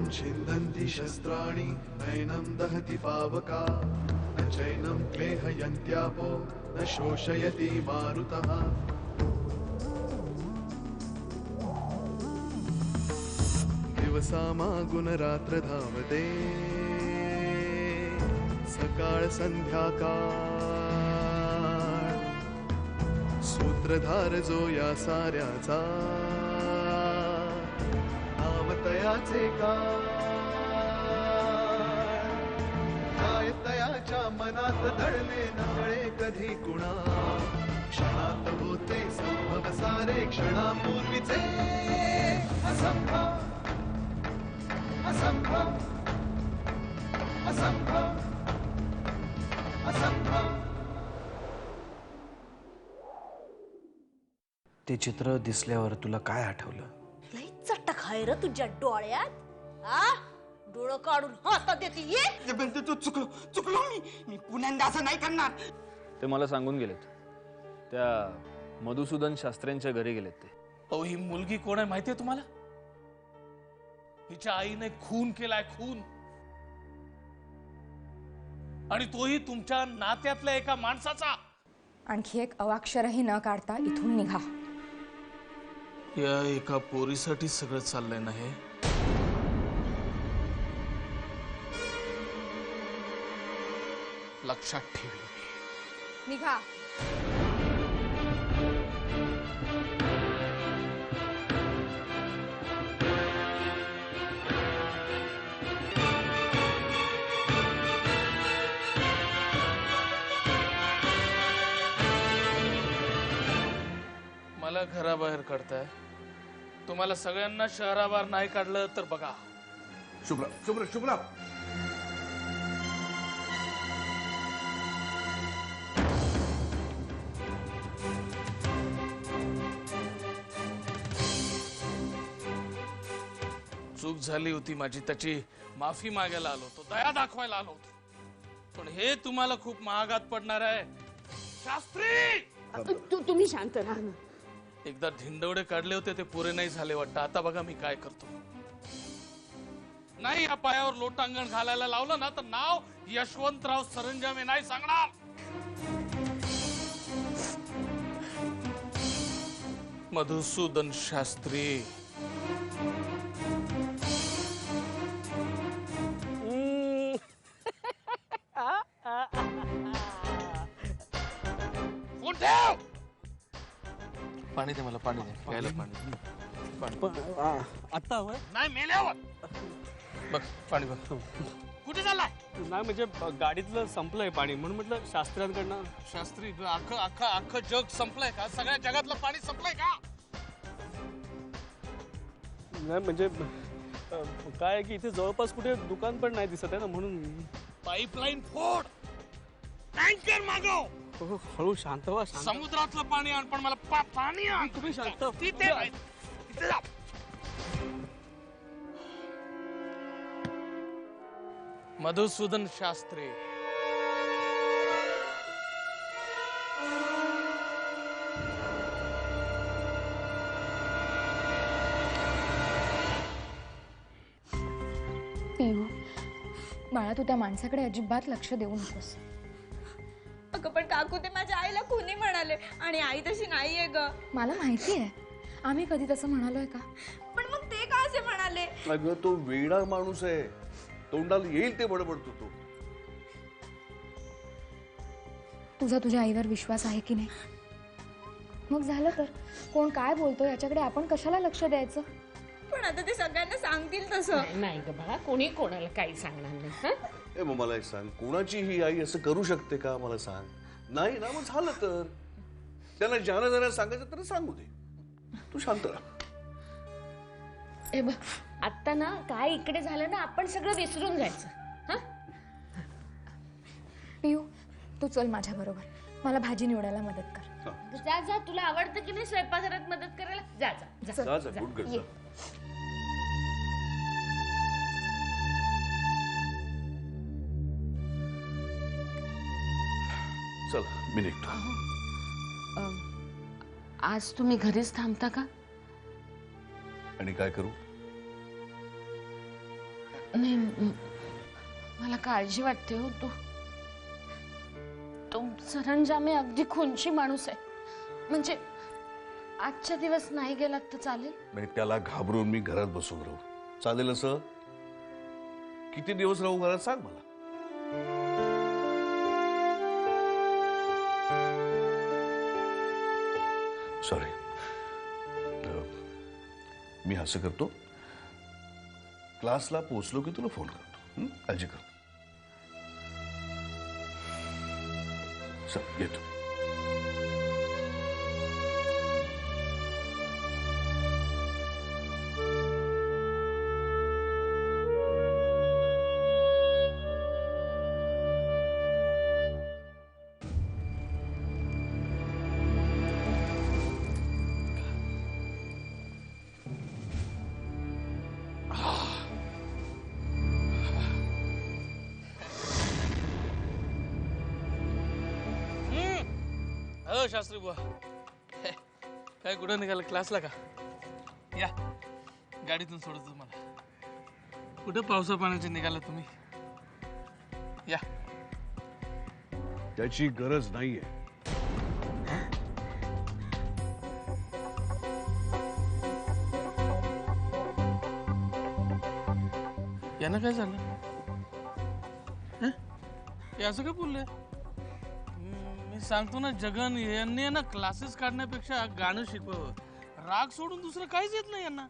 शस्त्रं छिन्दन्ति शस्त्राणि नैनं दहति पावका न चैनं क्लेहयन्त्यापो न शोषयति मारुतः दिवसामागुन रात्र धावते सकाळ संध्याकाळ सूत्रधार जो या साऱ्याचा नावतयाचे काय तयाच्या मनात दडले नकळे कधी कुणा क्षणात होते संभव सारे क्षणापूर्वीचे असंभव असंभव असंभव असंभव. ते चित्र दिसल्यावर तुला काय आठवलं? लई चटक आहे रे तुझ्या डोळ्यात. आ डोळं काढून हातात देते ये. चुकलो मी पुण्यांदा असं नाही करणार. ते मला सांगून गेलेत. त्या मधुसूदन शास्त्र्यांच्या घरी गेलेत ते. अहो ही मुलगी कोण आहे माहितीये तुम्हाला? हिच्या आईने खून केलाय, खून. आणि तोही तुमच्या नात्यातल्या एका माणसाचा. आणखी एक अवाक्षरही न काढता इथून निघा. या एका पोरीसाठी सगळं चाललंय ना हे. लक्षात ठेवी. निघा. मला घराबाहेर काढताय. तुम्हाला सगळ्यांना शहराबाहेर नाही काढलं तर बघा. शुभ्रा शुभ्रा शुभ्रा चूक झाली होती माझी, त्याची माफी मागायला आलो होतो, दया दाखवायला आलो होतो. पण हे तुम्हाला खूप महागात पडणार आहे. शास्त्री तुम्ही शांत राहा ना. एकदा धिंडवडे काढले होते ते पुरे नाही झाले वाटतं. आता बघा मी काय करतो. नाही या पायावर लोटांगण घालायला लावलं ना तर नाव यशवंतराव सरंजामे नाही सांगणार. मधुसूदन शास्त्री. फोन ठेव. पाणी दे मला, पाणी दे प्यायला. पाणी आता हवंय? नाही मेल्यावर. बघ पाणी बघ. कुठे चाललाय? नाही म्हणजे गाडीतलं संपलंय पाणी म्हणून म्हटलं शास्त्र्यांकडनं. शास्त्री अख्खं जग संपलंय का? सगळ्या जगातलं पाणी संपलंय का? नाही म्हणजे काय आहे की इथे जवळपास कुठे दुकान पण नाही दिसत आहे ना म्हणून. पाईपलाईन फोड, टँकर मागव. हो, हळू शांत व्हा. समुद्रातलं पाणी आण पण मला पाणी आण. तुम्ही शांत. तिथे जा. मधुसूदन शास्त्री. पिहू बाळा, तू त्या माणसाकडे अजिबात लक्ष देऊ नकोस. अगं पण काकू ते माझ्या आईला खुनी म्हणाले आणि आई तशी नाहीये ग. मला माहिती आहे, आम्ही कधी तसं म्हणालोय का? पण मग ते का असे म्हणाले? अगं तो वेडा माणूस आहे, तोंडाला येईल ते बडबडतो तो. तुझा तुझ्या आईवर विश्वास आहे की नाही? मग झालं तर कोण काय बोलतो याच्याकडे आपण कशाला लक्ष द्यायचं? पण आता ते सगळ्यांना सांगतील तसं. नाही ग बाळा, कोणी कोणाला काही सांगणार नाही. ए मग मला एक सांग, कोणाची ही आई असं करू शकते का? मला सांग. नाही ना, मग झालं तर त्यांना ज्याला ज्याला सांगायचं तर सांगू दे. तू शांत राहा. ए बघ, आता ना काय इकडे झालं ना, आपण सगळं विसरून जायचं. पियू, तू चल माझ्या बरोबर, मला भाजी निवडायला मदत कर. जा जा, तुला आवडतं की नाही स्वयंपाकघरात मदत करायला? जा जा जा जा, गुड गर्ल. चल मी निघतो. आज तुम्ही घरीच थांबता का? आणि काय करू? नाही मला काळजी वाटते हो. तो सरंजामे अगदी खुनशी माणूस आहे. म्हणजे आजच्या दिवस नाही गेलात तर चालेल. म्हणजे त्याला घाबरून मी घरात बसून राहू चालेल असं? किती दिवस राहू घरात सांग मला. सॉरी, मी असं करतो, क्लासला पोहोचलो की तुला फोन करतो. काळजी कर. चल येतो. हो शास्त्री बुवा, काय कुठं निघाला? क्लासला का? या गाडीतून सोडतो मला. कुठं पावसा पाण्याचे निघाला तुम्ही? या. त्याची गरज नाहीये. यानं काय झालं? हे असं काय बोलले? मी सांगतो ना, जगन यांनी ना क्लासेस काढण्यापेक्षा गाणं शिकवावं. राग सोडून दुसरं काहीच येत नाही यांना.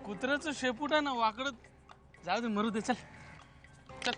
कुत्र्याचं शेपूट आहे ना वाकडत. जाऊ दे, मरू दे. चल चल.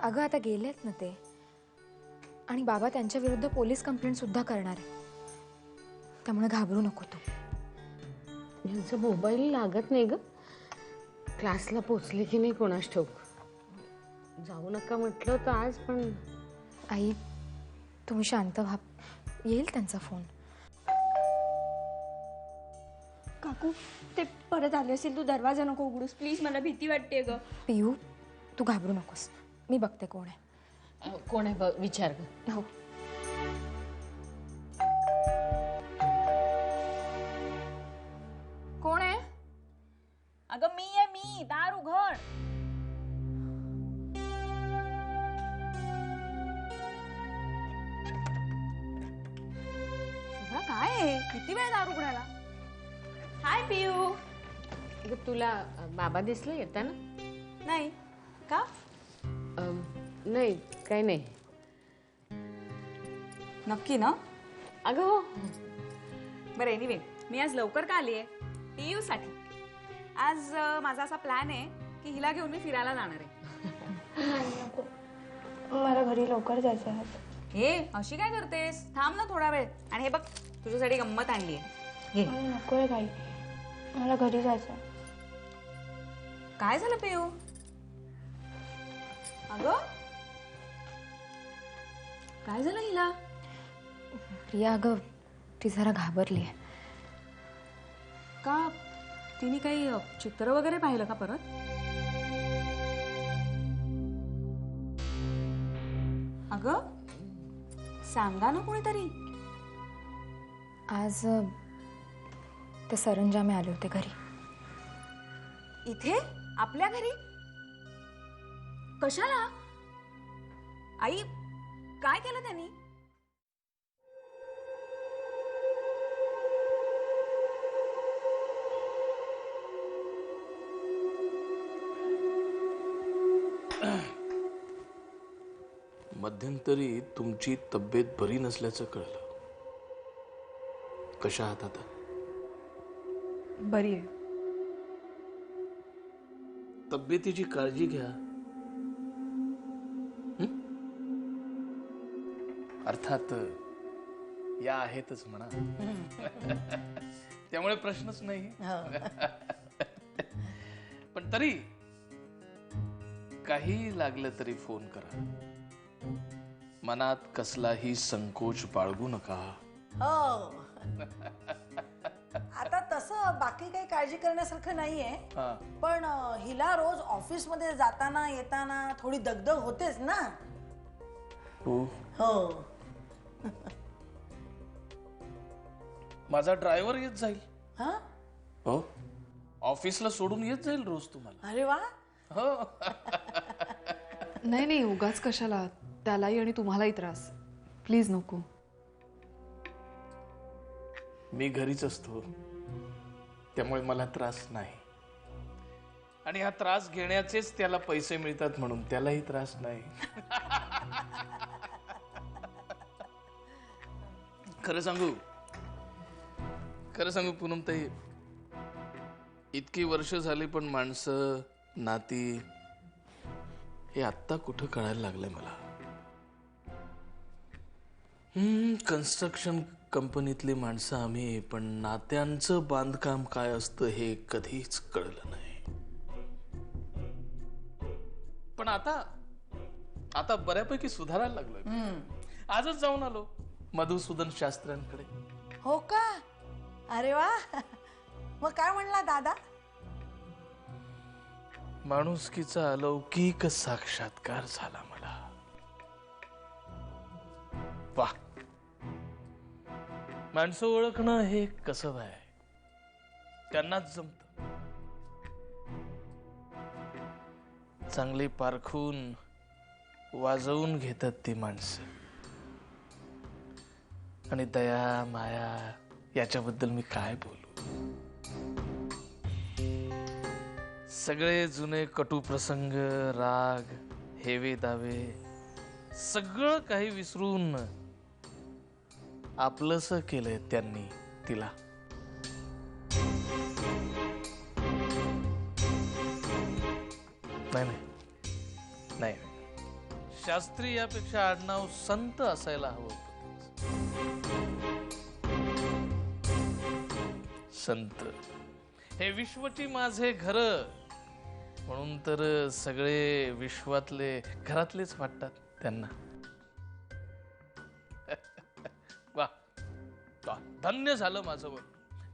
अगं आता गेलेत ना ते, आणि बाबा त्यांच्या विरुद्ध पोलीस कंप्लेंट सुद्धा करणार आहे. त्यामुळे घाबरू नको तू. यांचा मोबाईल लागत नाही ग. क्लासला पोचले की नाही कोणास ठाऊक. जाऊ नका म्हटलं तर आज पण. आई तुम्ही शांत व्हा, येईल त्यांचा फोन. काकू ते परत आले असेल. तू दरवाजा नको उघडूस प्लीज, मला भीती वाटते ग. पियू तू घाबरू नकोस, मी बघते कोण आहे. कोण आहे विचार ग. हो. कोण आहे? अगं मी आहे, मी. दार उघड. शुभ्रा काय आहे? किती वेळ दार उघडायला? हाय पियू. तुला बाबा दिसले येताना? नाही का? नाही काही नाही. नक्की ना? अगं हो. बरं एनिवे, मी आज लवकर का आली आहे? पियू साठी. आज माझा असा प्लॅन आहे की हिला घेऊन मी फिरायला जाणार आहे. मला घरी लवकर जायचं आहे. हे अशी काय करतेस? थांब ना थोडा वेळ. आणि हे बघ, तुझ्यासाठी गंमत आणली आहे. नको आहे काही, मला घरी जायचं आहे. काय झालं पियू? अगं काय झालं हिला? प्रिया अगं ती जरा घाबरली आहे. का तिने काही चित्र वगैरे पाहिलं का परत? अगं सांगा ना कोणीतरी. आज ते सरंजामे आले होते घरी. इथे आपल्या घरी? कशाला? आई काय केलं त्यांनी? मध्यंतरी तुमची तब्येत बरी नसल्याचं कळलं. कशा आहात आता? बरी आहे. तब्येतीची काळजी घ्या. अर्थात या आहेतच म्हणा. त्यामुळे प्रश्नच नाही. पण तरी काही लागलं तरी फोन करा. मनात कसलाही संकोच बाळगू नका. हो. आता तसं बाकी काही काळजी करण्यासारखं नाहीये. हा. पण हिला रोज ऑफिस मध्ये जाताना येताना थोडी दगदग होतेच ना. हो. माझा ड्रायव्हर येत जाईल. हा? हो, ऑफिसला सोडून येत जाईल रोज तुम्हाला. अरे वा. हो. नाही नाही, उगाच कशाला, त्यालाही आणि तुम्हालाही त्रास. प्लीज नको. मी घरीच असतो, त्यामुळे मला त्रास नाही. आणि हा त्रास घेण्याचेच त्याला पैसे मिळतात म्हणून त्यालाही त्रास नाही. खरं सांगू पूनमताई, इतकी वर्ष झाली पण माणसं, नाती हे आत्ता कुठं कळायला लागलंय मला. कन्स्ट्रक्शन कंपनीतली माणसं आम्ही, पण नात्यांचं बांधकाम काय असतं हे कधीच कळलं नाही. पण आता बऱ्यापैकी सुधारायला लागलोय. आजच जाऊन आलो मधुसूदन शास्त्र्यांकडे. हो का? अरे वा. मग काय म्हणला दादा? माणुसकीचा अलौकिक साक्षात्कार झाला मला. वाह, माणसं ओळखणं हे कसं आहे, त्यांनाच जमत. चांगली पारखून वाजवून घेतात ती माणसं. आणि दया माया याच्याबद्दल मी काय बोलू. सगळे जुने कटू प्रसंग, राग, हेवे दावे सगळं काही विसरून आपलंसं केलंय त्यांनी तिला. नाही, शास्त्री यापेक्षा आडनाव संत असायला हवं होतं. संत हे विश्वची माझे घर म्हणून तर सगळे विश्वातले घरातलेच वाटतात त्यांना. वा, धन्य झालं माझं वर.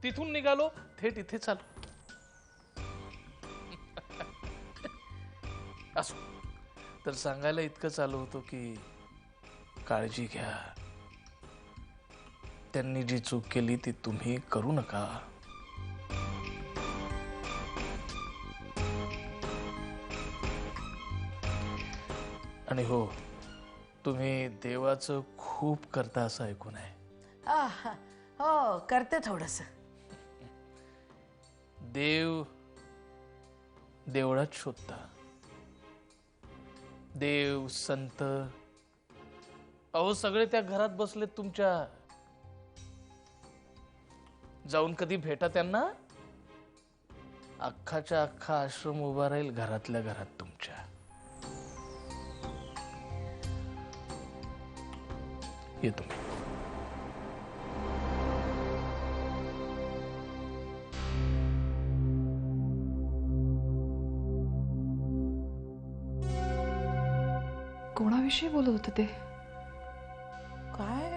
तिथून निघालो थेट इथे चालू. असो, तर सांगायला इतकं चालू होतो की काळजी घ्या. त्यांनी जी चूक केली ती तुम्ही करू नका. आणि हो, तुम्ही देवाचं खूप करता असं ऐकून आहे. हो, करते थोडस. देव देवळात शोधता. देव, संत, अहो सगळे त्या घरात बसलेत तुमच्या. जाऊन कधी भेटा त्यांना. अख्खाच्या अख्खा आश्रम उभा राहील घरातल्या घरात तुमच्या. येतो. कोणाविषयी बोलत होते ते? काय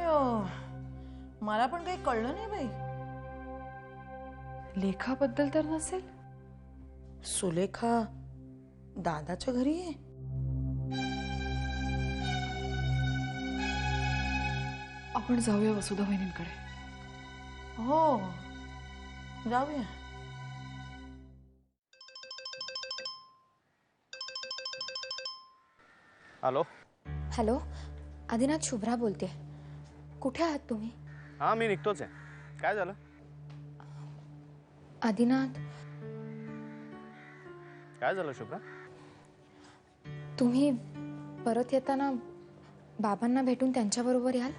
मला पण काही कळलं नाही बाई. लेखाबद्दल तर नसेल? सुलेखा दादाच्या घरी आहे. आपण जाऊया वसुधा वहिनींकडे. हो, जाऊया. हॅलो. हॅलो, आदिनाथ, शुभ्रा बोलते. कुठे आहात तुम्ही? हा, मी निघतोच आहे. काय झालं? आदिनाथ, काय झालं शुभ्रा? तुम्ही परत येताना बाबांना भेटून त्यांच्याबरोबर याल?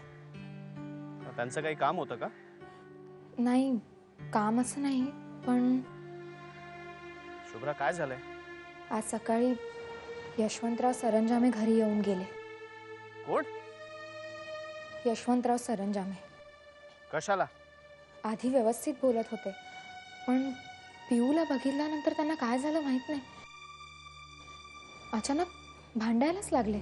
त्यांचं काही काम होतं का? नाही, काम असं नाही, पण शुभ्रा काय झालंय? आज सकाळी यशवंतराव सरंजामे घरी येऊन गेले. कोण? यशवंतराव सरंजामे. कशाला? आधी व्यवस्थित बोलत होते, पण पिऊला बघितल्यानंतर त्यांना काय झालं माहित नाही, अचानक भांडायलाच लागले.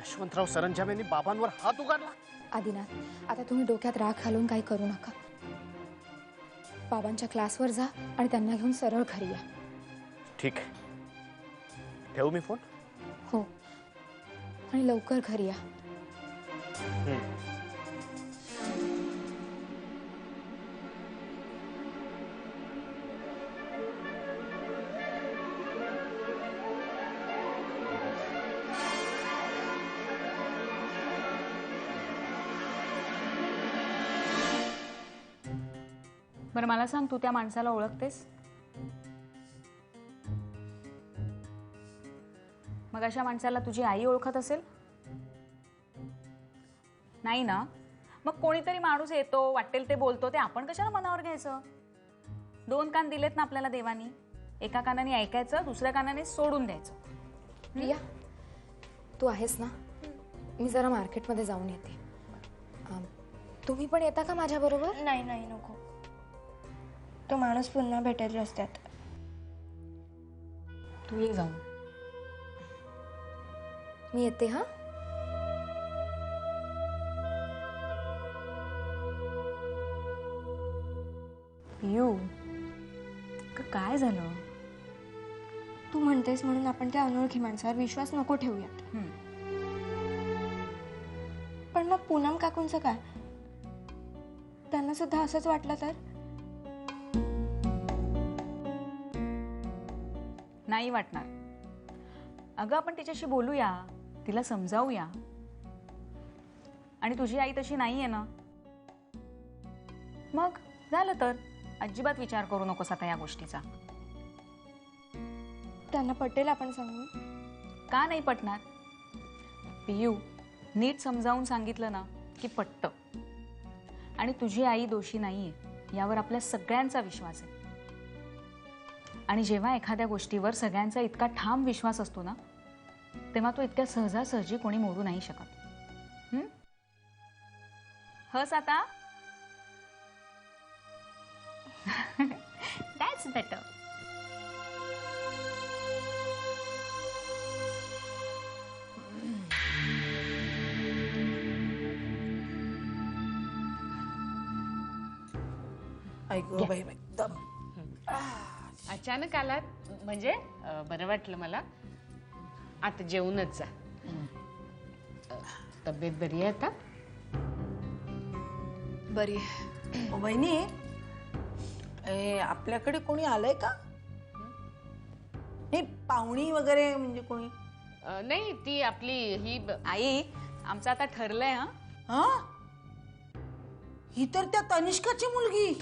यशवंतराव सरंजाम यांनी बाबांवर हात उगारला. आदिनाथ, आता तुम्ही डोक्यात राख घालून काही करू नका. बाबांच्या क्लासवर जा आणि त्यांना घेऊन सरळ घरी या. ठीक आहे, ठेवू मी फोन? हो, आणि लवकर घरी या. बरं मला सांग, तू त्या माणसाला ओळखतेस? मग अशा माणसाला तुझी आई ओळखत असेल? नाही ना? मग कोणीतरी माणूस येतो, वाटेल ते बोलतो, ते आपण कशाला मनावर घ्यायचं? 2 कान दिलेत ना आपल्याला देवानी. एका कानाने ऐकायचं, दुसऱ्या कानाने सोडून द्यायचं. प्रिया, तू आहेस ना? मी जरा मार्केटमध्ये जाऊन येते. तुम्ही पण येता का माझ्या बरोबर? नाही नाही नको. तो माणूस पुन्हा भेटेल रस्त्यात. तू ये जाऊन. मी येते. हा, पियू, काय झालं? तू म्हणतेस म्हणून आपण त्या अनोळखी माणसावर विश्वास नको ठेवूयात. पण मग पूनम काकूंचं काय? त्यांना सुद्धा असंच वाटलं तर? नाही वाटणार. अगं आपण तिच्याशी बोलूया, तिला समजावूया. आणि तुझी आई तशी नाहीये ना, मग झालं तर. अजिबात विचार करू नकोस आता या गोष्टीचा. त्यांना पटेल आपण सांगू? का नाही पटणार? पियू, नीट समजावून सांगितलं ना की पटतं. आणि तुझी आई दोषी नाहीये यावर आपल्या सगळ्यांचा विश्वास आहे. आणि जेव्हा एखाद्या गोष्टीवर सगळ्यांचा इतका ठाम विश्वास असतो ना, तेव्हा तो इतक्या सहजासहजी कोणी मोडू नाही शकत. हस आता. That's better. अचानक आलात म्हणजे बरं वाटलं मला. आता जेवूनच जा. तब्येत बरी आहे आता? बरी. वहिनी, आपल्याकडे कोणी आलंय का? नाही, पाहुणी वगैरे म्हणजे कोणी? नाही, ती आपली ही आई, आमचं आता ठरलंय. हा, ही तर त्या तनिष्काची मुलगी.